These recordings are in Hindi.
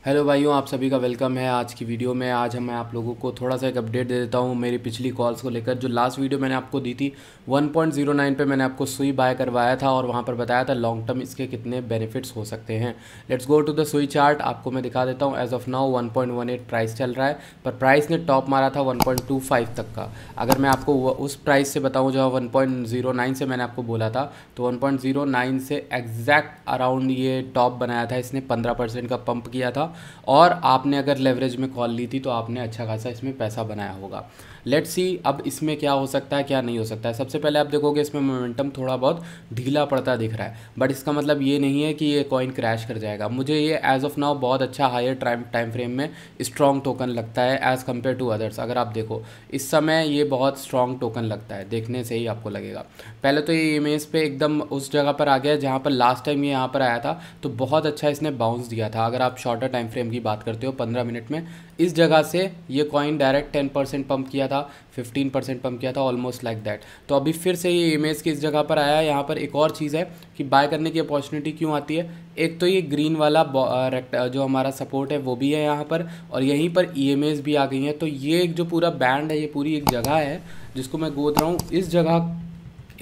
हेलो भाइयों, आप सभी का वेलकम है आज की वीडियो में। आज मैं आप लोगों को थोड़ा सा एक अपडेट दे देता हूँ मेरी पिछली कॉल्स को लेकर। जो लास्ट वीडियो मैंने आपको दी थी 1.09 पे मैंने आपको सुई बाय करवाया था और वहाँ पर बताया था लॉन्ग टर्म इसके कितने बेनिफिट्स हो सकते हैं। लेट्स गो टू द सुई चार्ट। आपको मैं दिखा देता हूँ। एज ऑफ नाउ 1.18 प्राइस चल रहा है, पर प्राइस ने टॉप मारा था 1.25 तक का। अगर मैं आपको उस प्राइस से बताऊँ जो 1.09 से मैंने आपको बोला था, तो 1.09 से एग्जैक्ट अराउंड ये टॉप बनाया था। इसने 15% का पंप किया था और आपने अगर लेवरेज में कॉल ली थी तो आपने अच्छा खासा इसमें पैसा बनाया होगा। लेट्स सी अब इसमें क्या हो सकता है क्या नहीं हो सकता है। सबसे पहले आप देखोगे इसमें मोमेंटम थोड़ा बहुत ढीला पड़ता दिख रहा है, बट इसका मतलब ये नहीं है कि ये कॉइन क्रैश कर जाएगा। मुझे ये एज ऑफ नाउ बहुत अच्छा हायर टाइम फ्रेम में स्ट्रॉन्ग टोकन लगता है एज़ कम्पेयर टू अदर्स। अगर आप देखो इस समय ये बहुत स्ट्रॉन्ग टोकन लगता है, देखने से ही आपको लगेगा। पहले तो ये इमेज पे एकदम उस जगह पर आ गया जहाँ पर लास्ट टाइम ये यहाँ पर आया था, तो बहुत अच्छा इसने बाउंस दिया था। अगर आप शॉर्टर टाइम फ्रेम की बात करते हो 15 मिनट में, इस जगह से ये कॉइन डायरेक्ट 10% पंप किया था, 15% पंप किया था, ऑलमोस्ट लाइक दैट। तो अभी फिर से ये इमेज की इस जगह पर आया है। यहाँ पर एक और चीज़ है कि बाय करने की अपॉर्चुनिटी क्यों आती है। एक तो ये ग्रीन वाला जो हमारा सपोर्ट है वो भी है यहाँ पर, और यहीं पर ईएमएस भी आ गई हैं। तो ये एक जो पूरा बैंड है, ये पूरी एक जगह है जिसको मैं गोद रहा हूँ। इस जगह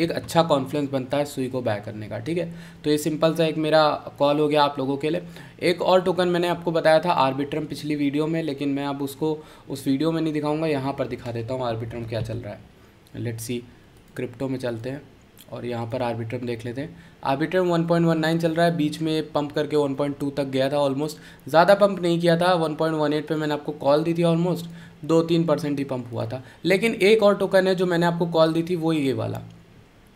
एक अच्छा कॉन्फ्लुएंस बनता है सुई को बाय करने का, ठीक है। तो ये सिंपल सा एक मेरा कॉल हो गया आप लोगों के लिए। एक और टोकन मैंने आपको बताया था आर्बिट्रम पिछली वीडियो में, लेकिन मैं अब उसको उस वीडियो में नहीं दिखाऊंगा, यहाँ पर दिखा देता हूँ आर्बिट्रम क्या चल रहा है। लेट्स सी, क्रिप्टो में चलते हैं और यहाँ पर आर्बिट्रम देख लेते हैं। आर्बिट्रम 1.19 चल रहा है, बीच में पंप करके 1.2 तक गया था ऑलमोस्ट, ज़्यादा पंप नहीं किया था। 1.18 पे मैंने आपको कॉल दी थी, ऑलमोस्ट 2-3% ही पंप हुआ था। लेकिन एक और टोकन है जो मैंने आपको कॉल दी थी, वो ये वाला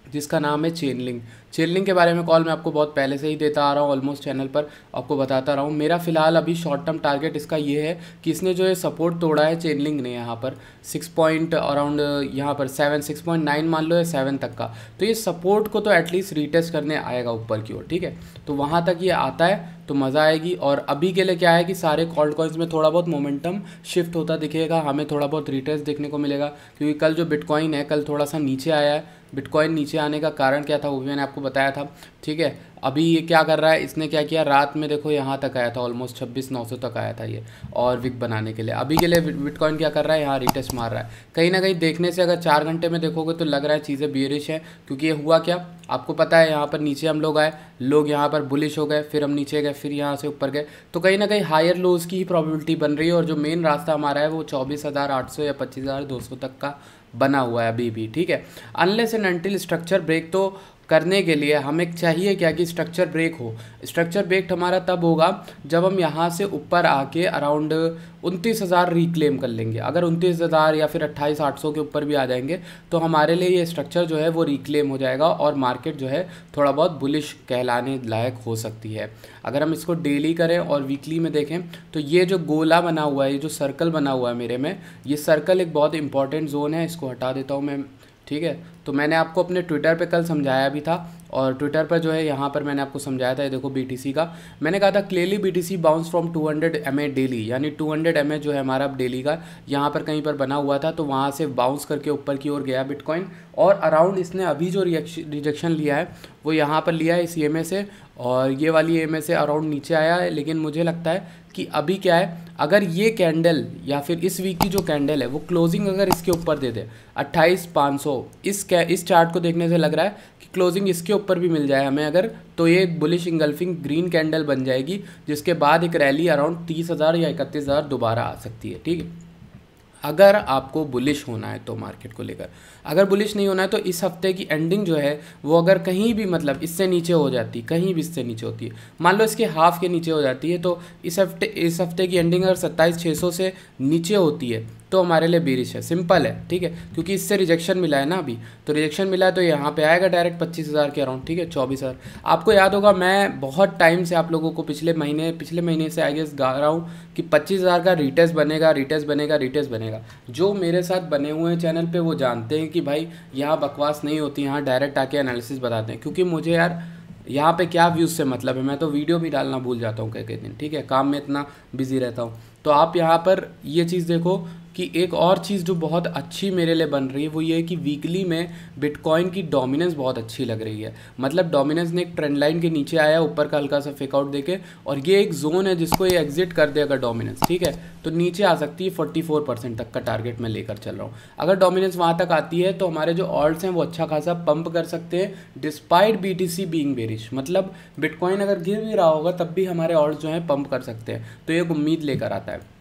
जिसका नाम है चेनलिंक। चेनलिंक के बारे में कॉल मैं आपको बहुत पहले से ही देता आ रहा हूँ, ऑलमोस्ट चैनल पर आपको बताता रहा हूँ। मेरा फिलहाल अभी शॉर्ट टर्म टारगेट इसका ये है कि इसने जो है सपोर्ट तोड़ा है चेनलिंक ने यहाँ पर 6 पॉइंट अराउंड, यहाँ पर 6.9 मान लो या 7 तक का। तो ये सपोर्ट को तो एटलीस्ट रीटेस्ट करने आएगा ऊपर की ओर, ठीक है। तो वहाँ तक ये आता है तो मज़ा आएगी। और अभी के लिए क्या है कि सारे कॉल्ड कॉइन्स में थोड़ा बहुत मोमेंटम शिफ्ट होता दिखेगा, हमें थोड़ा बहुत रिटेस्ट देखने को मिलेगा। क्योंकि कल जो बिटकॉइन है कल थोड़ा सा नीचे आया है। बिटकॉइन नीचे आने का कारण क्या था वो भी मैंने आपको बताया था, ठीक है। अभी ये क्या कर रहा है, इसने क्या किया, रात में देखो यहाँ तक आया था, ऑलमोस्ट 26,900 तक आया था ये, और विक बनाने के लिए। अभी के लिए बिटकॉइन क्या कर रहा है, यहाँ रिटेस्ट मार रहा है। कहीं ना कहीं देखने से अगर 4 घंटे में देखोगे तो लग रहा है चीज़ें बियरिश है। क्योंकि ये हुआ क्या आपको पता है, यहाँ पर नीचे हम लोग आए, लोग यहाँ पर बुलिश हो गए, फिर हम नीचे गए, फिर यहाँ से ऊपर गए। तो कहीं ना कहीं हायर लोज की ही प्रॉबिलिटी बन रही है। और जो मेन रास्ता हमारा है वो 24,800 या 25,200 तक का बना हुआ है अभी भी, ठीक है। Unless and until structure break तो करने के लिए हमें चाहिए क्या कि स्ट्रक्चर ब्रेक हो। स्ट्रक्चर ब्रेक हमारा तब होगा जब हम यहाँ से ऊपर आके अराउंड 29,000 रिक्लेम कर लेंगे। अगर 29,000 या फिर 28,800 के ऊपर भी आ जाएंगे तो हमारे लिए ये स्ट्रक्चर जो है वो रिक्लेम हो जाएगा और मार्केट जो है थोड़ा बहुत बुलिश कहलाने लायक हो सकती है। अगर हम इसको डेली करें और वीकली में देखें तो ये जो गोला बना हुआ है, ये जो सर्कल बना हुआ है मेरे में, ये सर्कल एक बहुत इंपॉर्टेंट जोन है। इसको हटा देता हूँ मैं, ठीक है। तो मैंने आपको अपने ट्विटर पे कल समझाया भी था, और ट्विटर पर जो है यहाँ पर मैंने आपको समझाया था। ये देखो बीटीसी का मैंने कहा था clearly BTC bounce from 200 MA daily, यानी 200 MA जो है हमारा अब डेली का यहाँ पर कहीं पर बना हुआ था। तो वहाँ से बाउंस करके ऊपर की ओर गया बिटकॉइन, और अराउंड इसने अभी जो रिजेक्शन लिया है वो यहाँ पर लिया है इस EMA से, और ये वाली EMA से अराउंड नीचे आया है। लेकिन मुझे लगता है कि अभी क्या है, अगर ये कैंडल या फिर इस वीक की जो कैंडल है वो क्लोजिंग अगर इसके ऊपर दे दे 28,500, इस चार्ट को देखने से लग रहा है कि क्लोजिंग इसके ऊपर भी मिल जाए हमें अगर, तो ये बुलिश इंगल्फिंग ग्रीन कैंडल बन जाएगी, जिसके बाद एक रैली अराउंड 30,000 या 31,000 दोबारा आ सकती है, ठीक है। अगर आपको बुलिश होना है तो मार्केट को लेकर, अगर बुलिश नहीं होना है तो इस हफ्ते की एंडिंग जो है वो अगर कहीं भी मतलब इससे नीचे हो जाती, कहीं भी इससे नीचे होती है, मान लो इसके हाफ के नीचे हो जाती है, तो इस हफ्ते की एंडिंग अगर 27,600 से नीचे होती है तो हमारे लिए बेरिश है, सिंपल है, ठीक है। क्योंकि इससे रिजेक्शन मिला है ना अभी, तो रिजेक्शन मिला है तो यहाँ पे आएगा डायरेक्ट 25,000 के अराउंड, ठीक है। 24,000 आपको याद होगा, मैं बहुत टाइम से आप लोगों को पिछले महीने से आई गेस गा रहा हूँ कि 25,000 का रिटेस्ट बनेगा, रिटेस्ट बनेगा, रिटेस्ट बनेगा। जो मेरे साथ बने हुए हैं चैनल पर वो जानते हैं कि भाई यहाँ बकवास नहीं होती, यहाँ डायरेक्ट आके एनालिसिस बताते हैं। क्योंकि मुझे यार यहाँ पे क्या व्यूज़ से मतलब है, मैं तो वीडियो भी डालना भूल जाता हूँ कई कई दिन, ठीक है, काम में इतना बिजी रहता हूँ। तो तो आप यहाँ पर ये चीज़ देखो कि एक और चीज़ जो बहुत अच्छी मेरे लिए बन रही है वो ये है कि वीकली में बिटकॉइन की डोमिनेंस बहुत अच्छी लग रही है। मतलब डोमिनेंस ने एक ट्रेंड लाइन के नीचे आया ऊपर का हल्का सा फेक आउट देके, और ये एक जोन है जिसको ये एग्जिट कर देगा डोमिनेंस, ठीक है, तो नीचे आ सकती है 44% तक का टारगेट मैं लेकर चल रहा हूँ। अगर डोमिनेंस वहाँ तक आती है तो हमारे जो ऑल्ट्स हैं वो अच्छा खासा पंप कर सकते हैं डिस्पाइट BTC बीइंग बेरिश। मतलब बिटकॉइन अगर गिर भी रहा होगा तब भी हमारे ऑल्ट्स जो हैं पंप कर सकते हैं, तो एक उम्मीद लेकर आता है।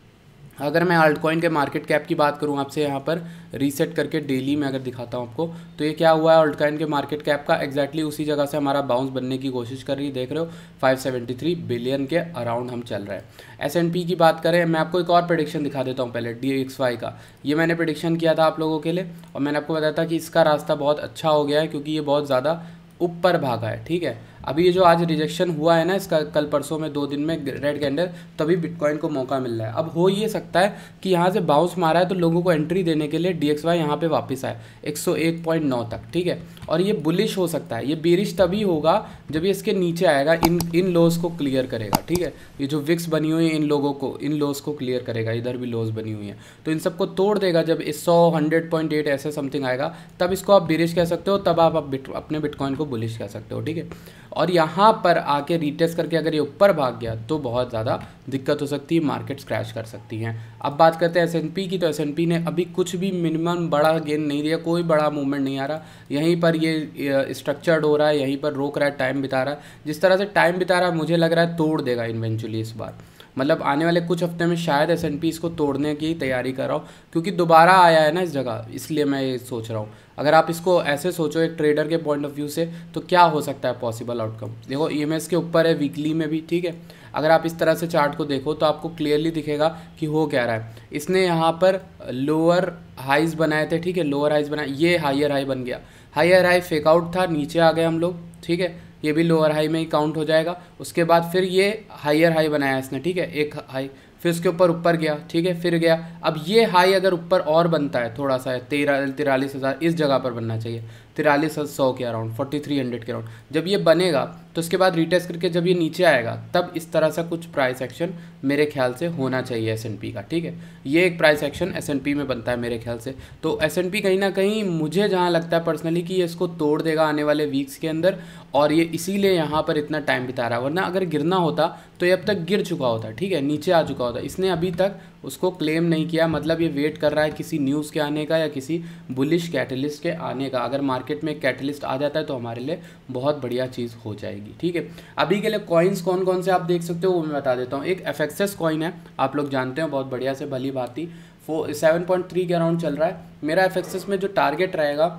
अगर मैं अल्टकॉइन के मार्केट कैप की बात करूं आपसे यहाँ पर रीसेट करके डेली में अगर दिखाता हूं आपको, तो ये क्या हुआ है अल्टकॉइन के मार्केट कैप का एग्जैक्टली उसी जगह से हमारा बाउंस बनने की कोशिश कर रही है। देख रहे हो 573 बिलियन के अराउंड हम चल रहे हैं। S&P की बात करें, मैं आपको एक और प्रेडिक्शन दिखा देता हूँ पहले DXY का। ये मैंने प्रेडिक्शन किया था आप लोगों के लिए और मैंने आपको बताया था कि इसका रास्ता बहुत अच्छा हो गया है क्योंकि ये बहुत ज़्यादा ऊपर भागा है, ठीक है। अभी ये जो आज रिजेक्शन हुआ है ना इसका कल परसों में 2 दिन में रेड कैंडल, तभी बिटकॉइन को मौका मिल रहा है। अब हो ये सकता है कि यहाँ से बाउंस मारा है तो लोगों को एंट्री देने के लिए DXY यहाँ पे वापस आए 101.9 तक, ठीक है, और ये बुलिश हो सकता है। ये बेरिश तभी होगा जब ये इसके नीचे आएगा, इन लोस को क्लियर करेगा, ठीक है। ये जो विक्स बनी हुई है इन लोस को क्लियर करेगा, इधर भी लोस बनी हुई है तो इन सबको तोड़ देगा। जब 100 ऐसे समथिंग आएगा तब इसको आप बेरिश कह सकते हो, तब आप अपने बिटकॉइन को बुलिश कह सकते हो, ठीक है। और यहाँ पर आके रीटेस्ट करके अगर ये ऊपर भाग गया तो बहुत ज़्यादा दिक्कत हो सकती है, मार्केट्स क्रैश कर सकती हैं। अब बात करते हैं S&P की, तो S&P ने अभी कुछ भी मिनिमम बड़ा गेन नहीं दिया, कोई बड़ा मूवमेंट नहीं आ रहा। यहीं पर ये स्ट्रक्चर्ड हो रहा है, यहीं पर रोक रहा है, टाइम बिता रहा है। जिस तरह से टाइम बिता रहा है मुझे लग रहा है तोड़ देगा इवेंचुअली इस बार। मतलब आने वाले कुछ हफ्ते में शायद S&P इसको तोड़ने की तैयारी कर रहा हूँ क्योंकि दोबारा आया है ना इस जगह, इसलिए मैं ये सोच रहा हूँ। अगर आप इसको ऐसे सोचो एक ट्रेडर के पॉइंट ऑफ व्यू से, तो क्या हो सकता है पॉसिबल आउटकम। देखो EMS के ऊपर है वीकली में भी, ठीक है। अगर आप इस तरह से चार्ट को देखो तो आपको क्लियरली दिखेगा कि हो क्या रहा है। इसने यहाँ पर लोअर हाइज बनाए थे, ठीक है, लोअर हाइज बनाए, ये हायर हाई बन गया, हायर हाई फेक आउट था, नीचे आ गए हम लोग, ठीक है, ये भी लोअर हाई में ही काउंट हो जाएगा। उसके बाद फिर ये हायर हाई बनाया इसने, ठीक है, एक हाई, फिर उसके ऊपर गया, ठीक है, फिर गया। अब ये हाई अगर ऊपर और बनता है थोड़ा सा, 43,000 इस जगह पर बनना चाहिए, 4300 के अराउंड, 4300 के अराउंड। जब ये बनेगा तो उसके बाद रीटेस्ट करके जब ये नीचे आएगा तब इस तरह से कुछ प्राइस एक्शन मेरे ख्याल से होना चाहिए S&P का, ठीक है। ये एक प्राइस एक्शन S&P में बनता है मेरे ख्याल से। तो S&P कहीं ना कहीं मुझे जहाँ लगता है पर्सनली कि ये इसको तोड़ देगा आने वाले वीक्स के अंदर, और ये इसीलिए यहाँ पर इतना टाइम बिता रहा है। वरना अगर गिरना होता तो ये अब तक गिर चुका होता, ठीक है, नीचे आ चुका होता। इसने अभी तक उसको क्लेम नहीं किया, मतलब ये वेट कर रहा है किसी न्यूज़ के आने का या किसी बुलिश कैटलिस्ट के आने का। अगर मार्केट में कैटलिस्ट आ जाता है तो हमारे लिए बहुत बढ़िया चीज़ हो जाएगी, ठीक है। अभी के लिए कॉइन्स कौन कौन से आप देख सकते हो वो मैं बता देता हूँ। एक FXS कॉइन है, आप लोग जानते हो बहुत बढ़िया से भली भांति, 7.3 के अराउंड चल रहा है। मेरा FXS में जो टारगेट रहेगा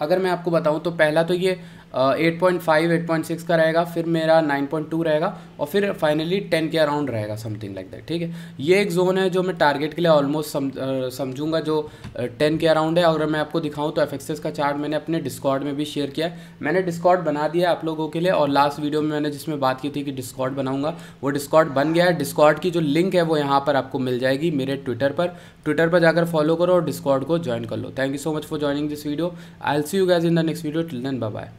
अगर मैं आपको बताऊं तो पहला तो ये 8.5 8.6 का रहेगा, फिर मेरा 9.2 रहेगा और फिर फाइनली 10 के अराउंड रहेगा, समथिंग लाइक दैट, ठीक है। ये एक जोन है जो मैं टारगेट के लिए ऑलमोस्ट समझूंगा, जो 10 के अराउंड है। अगर मैं आपको दिखाऊं तो FXS का चार्ट मैंने अपने डिस्कॉर्ड में भी शेयर किया है। मैंने डिस्कॉर्ड बना दिया आप लोगों के लिए, और लास्ट वीडियो में मैंने जिसमें बात की थी कि डिस्कॉर्ड बनाऊंगा, वो डिस्कॉर्ड बन गया है। डिस्कॉर्ड की जो लिंक है वो यहाँ पर आपको मिल जाएगी मेरे ट्विटर पर जाकर फॉलो करो और डिस्कॉर्ड को ज्वाइन कर लो। Thank you so much for joining this video. I will see you guys in the next video. Till then bye bye.